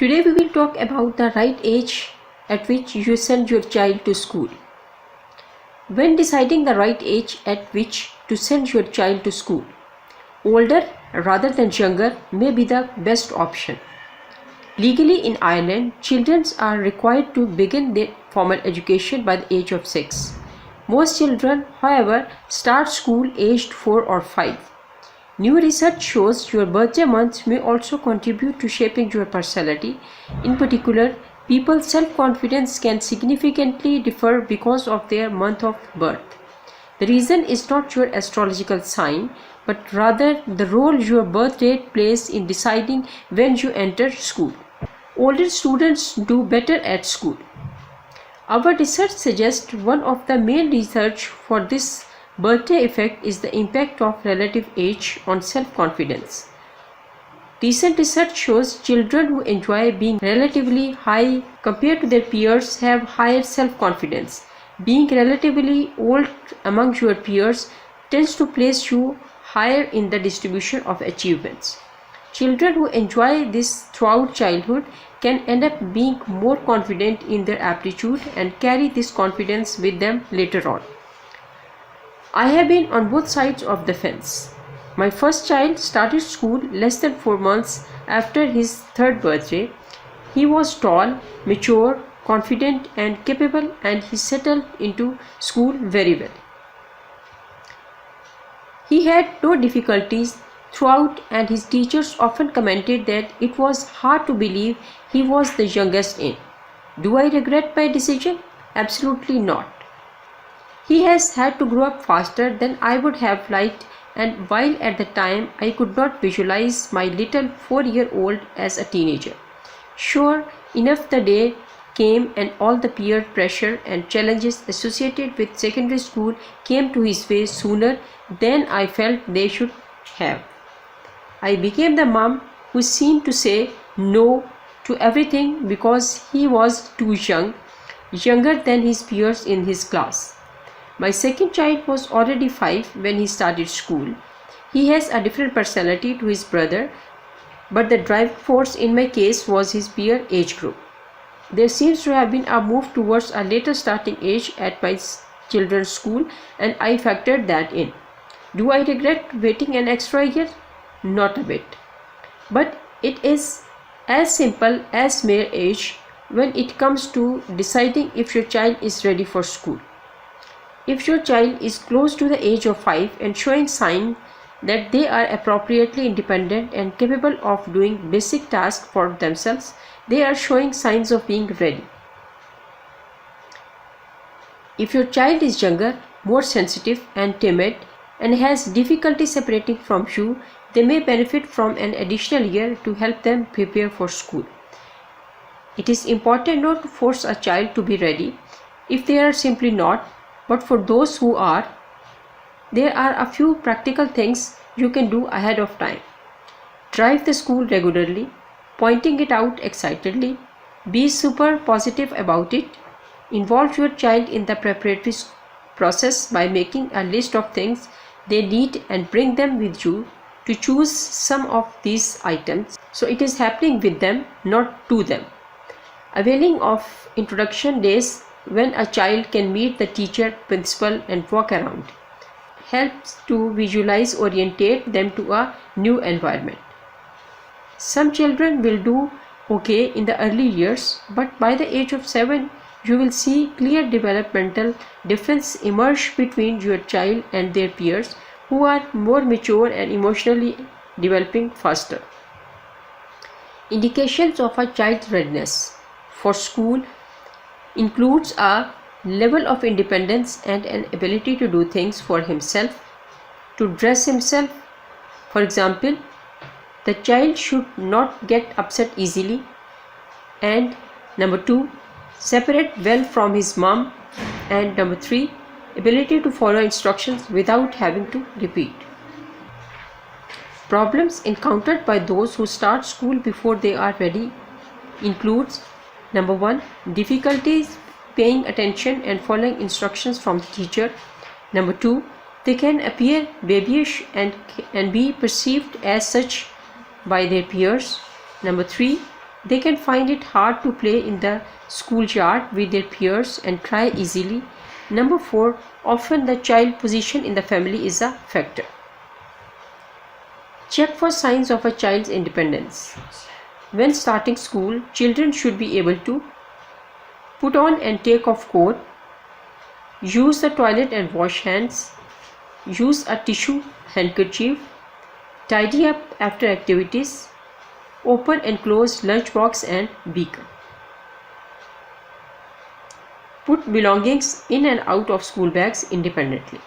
Today we will talk about the right age at which you send your child to school. When deciding the right age at which to send your child to school, older rather than younger may be the best option. Legally in Ireland, children are required to begin their formal education by the age of 6. Most children, however, start school aged 4 or 5. New research shows your birthday month may also contribute to shaping your personality. In particular, people's self-confidence can significantly differ because of their month of birth. The reason is not your astrological sign, but rather the role your birth date plays in deciding when you enter school. Older students do better at school. Our research suggests one of the main research for this birthday effect is the impact of relative age on self-confidence. Recent research shows children who enjoy being relatively high compared to their peers have higher self-confidence. Being relatively old among your peers tends to place you higher in the distribution of achievements. Children who enjoy this throughout childhood can end up being more confident in their aptitude and carry this confidence with them later on. I have been on both sides of the fence. My first child started school less than 4 months after his 3rd birthday. He was tall, mature, confident and capable, and he settled into school very well. He had no difficulties throughout, and his teachers often commented that it was hard to believe he was the youngest in. Do I regret my decision? Absolutely not. He has had to grow up faster than I would have liked, and while at the time I could not visualize my little 4-year-old as a teenager. Sure enough, the day came and all the peer pressure and challenges associated with secondary school came to his way sooner than I felt they should have. I became the mom who seemed to say no to everything because he was too young, younger than his peers in his class. My second child was already 5 when he started school. He has a different personality to his brother, but the driving force in my case was his peer age group. There seems to have been a move towards a later starting age at my children's school, and I factored that in. Do I regret waiting an extra year? Not a bit. But it is as simple as mere age when it comes to deciding if your child is ready for school. If your child is close to the age of 5 and showing signs that they are appropriately independent and capable of doing basic tasks for themselves, they are showing signs of being ready. If your child is younger, more sensitive and timid, and has difficulty separating from you, they may benefit from an additional year to help them prepare for school. It is important not to force a child to be ready if they are simply not, but for those who are, there are a few practical things you can do ahead of time. Drive the school regularly, pointing it out excitedly, be super positive about it, involve your child in the preparatory process by making a list of things they need and bring them with you to choose some of these items so it is happening with them, not to them. Availing of introduction days when a child can meet the teacher, principal and walk around helps to visualize, orientate them to a new environment. Some children will do okay in the early years, but by the age of 7 you will see clear developmental difference emerge between your child and their peers who are more mature and emotionally developing faster. Indications of a child's readiness for school includes a level of independence and an ability to do things for himself, to dress himself. For example, the child should not get upset easily, and number 2, separate well from his mom, and number 3, ability to follow instructions without having to repeat. Problems encountered by those who start school before they are ready includes number 1, difficulties paying attention and following instructions from the teacher. Number 2, they can appear babyish and be perceived as such by their peers. Number 3, They can find it hard to play in the schoolyard with their peers and cry easily. Number 4, often the child position in the family is a factor. Check for signs of a child's independence. When starting school, children should be able to put on and take off coat, use the toilet and wash hands, use a tissue handkerchief, tidy up after activities, open and close lunchbox and beaker. Put belongings in and out of school bags independently.